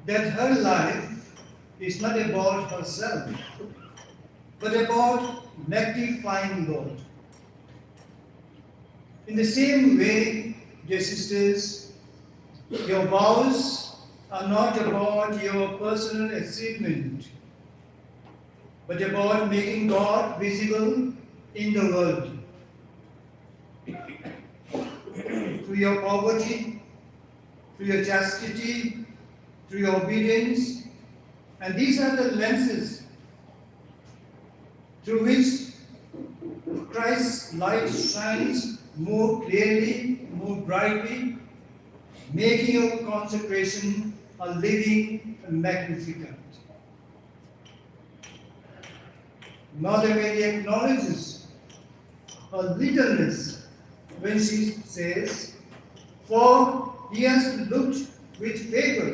that her life is not about herself, but about magnifying God. In the same way, dear sisters, your vows are not about your personal achievement, but about making God visible in the world. Through your poverty, through your chastity, through your obedience, and these are the lenses through which Christ's light shines more clearly, more brightly, making your consecration a living magnificent. Mother Mary acknowledges her littleness when she says, "For he has looked with favor